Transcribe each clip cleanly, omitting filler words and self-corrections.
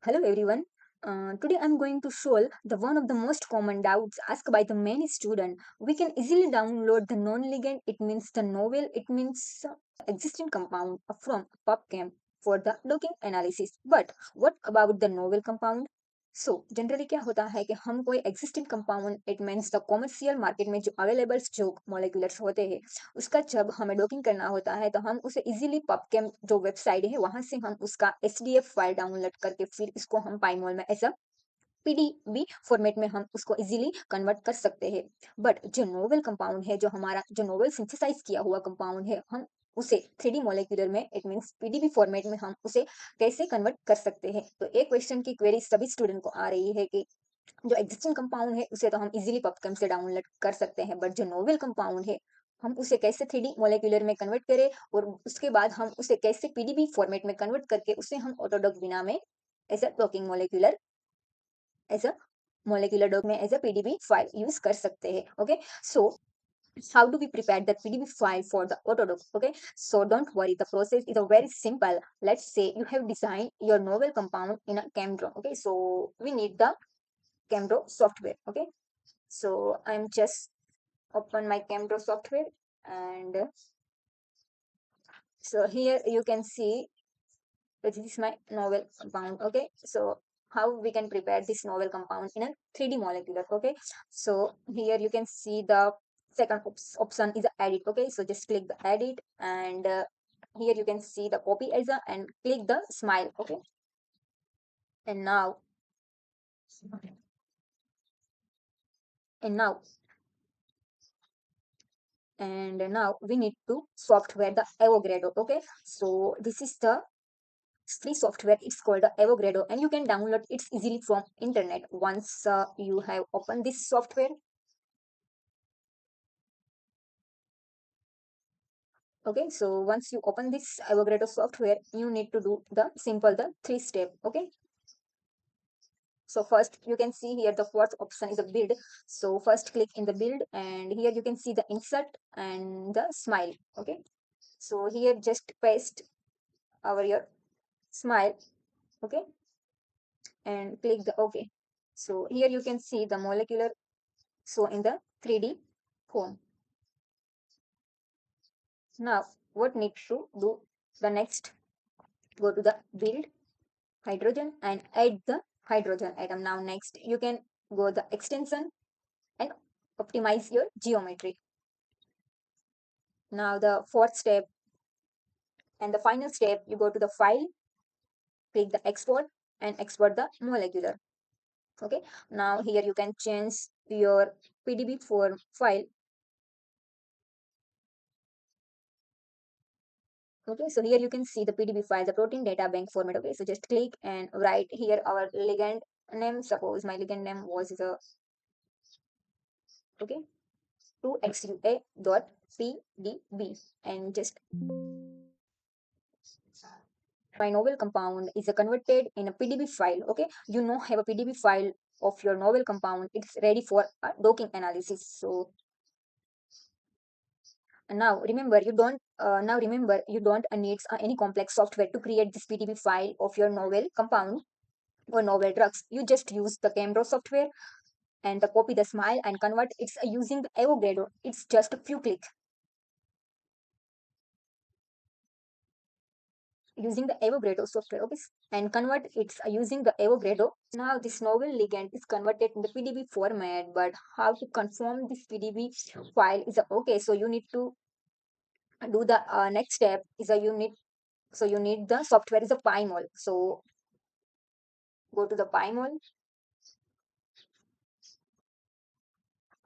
Hello everyone. Today I'm going to solve the one of the most common doubts asked by the many students. We can easily download the non-ligand, it means the novel, it means existing compound from PubChem for the docking analysis. But what about the novel compound? So generally क्या होता है कि हम कोई existing compound it means the commercial market में जो available जो मॉलिक्यूलर्स होते हैं उसका जब हमें डॉकिंग करना होता है तो हम उसे इजीली पबकेम जो वेबसाइट है वहां से हम उसका एसडीएफ फाइल डाउनलोड करके फिर इसको हम पाइमोल में एज अ पीडीबी फॉर्मेट में हम उसको इजीली कन्वर्ट कर सकते हैं बट जो नोवेल कंपाउंड है जो हमारा जो नोवेल सिंथेसाइज किया हुआ कंपाउंड है हम उसे 3D मॉलिक्यूलर में इट मींस पीडीबी फॉर्मेट में हम उसे कैसे कन्वर्ट कर सकते हैं तो एक क्वेश्चन की क्वेरी सभी स्टूडेंट को आ रही है कि जो एग्जिस्टिंग कंपाउंड है उसे तो हम इजीली पबकेम से डाउनलोड कर सकते हैं बट जो नोवेल कंपाउंड है हम उसे कैसे 3D मॉलिक्यूलर में कन्वर्ट करें और उसके बाद हम उसे कैसे पीडीबी फॉर्मेट में कन्वर्ट करके उसे हम ऑटोडॉक बिना में as a docking molecular as a molecular doc में as a PDB file use कर सकते हैं. Okay, so how do we prepare that PDB file for the AutoDock? Okay, so don't worry, the process is a very simple. Let's say you have designed your novel compound in a ChemDraw. Okay, so we need the ChemDraw software. Okay, so I'm just open my ChemDraw software and so here you can see this is my novel compound. Okay, so how we can prepare this novel compound in a 3D molecular. Okay, so here you can see the second option is edit. Okay, so just click the edit and here you can see the copy as a and click the smile. Okay, and now and now now we need to software the Avogadro. Okay, so this is the free software, it's called Avogadro and you can download it easily from internet. Once you have opened this software, okay, so once you open this Avogadro software you need to do the simple the 3 step. Okay, so first you can see here the first option is a build, so first click in the build and here you can see the insert and the smile. Okay, so here just paste our your smile. Okay, and click the OK. So here you can see the molecular, so in the 3D form. Now what need to do the next, go to the build hydrogen and add the hydrogen atom. Now next you can go the extension and optimize your geometry. Now the fourth step and the final step, you go to the file, click the export and export the molecular. Okay, now here you can change your pdb form file. Okay, so here you can see the pdb file, the protein data bank format. Okay, so just click and write here our ligand name. Suppose my ligand name was the, okay, 2xua.pdb and just my novel compound is converted in a pdb file. Okay, you know have a pdb file of your novel compound, it's ready for a docking analysis. So now remember you don't need any complex software to create this pdb file of your novel compound or novel drugs. You just use the ChemDraw software and the copy the smile and convert it's using the Avogadro. It's just a few clicks using the Avogadro software. Okay, and convert it's using the Avogadro. Now this novel ligand is converted in the PDB format, but how to confirm this PDB file is okay. So you need to do the next step is a unit. So you need the software is a PyMOL. So go to the PyMOL.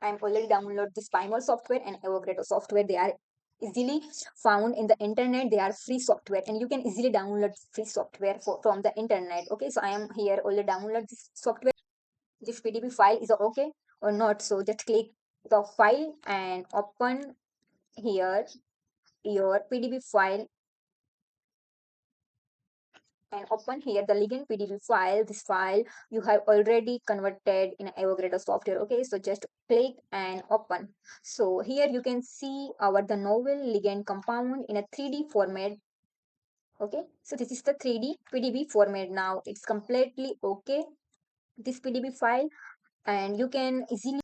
I'm already download this PyMOL software and Avogadro software. They are easily found in the internet. They are free software and you can easily download free software from the internet. Okay, so I am here already download this software. This pdb file is okay or not, so just click the file and open here your pdb file and open here the ligand pdb file. This file you have already converted in Avogadro software. Okay, so just click and open. So here you can see our the novel ligand compound in a 3D format. Okay, so this is the 3D PDB format. Now it's completely okay, this PDB file, and you can easily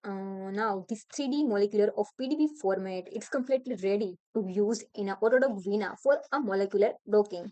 now this 3D molecular of PDB format, it's completely ready to use in a AutoDock Vina for a molecular docking.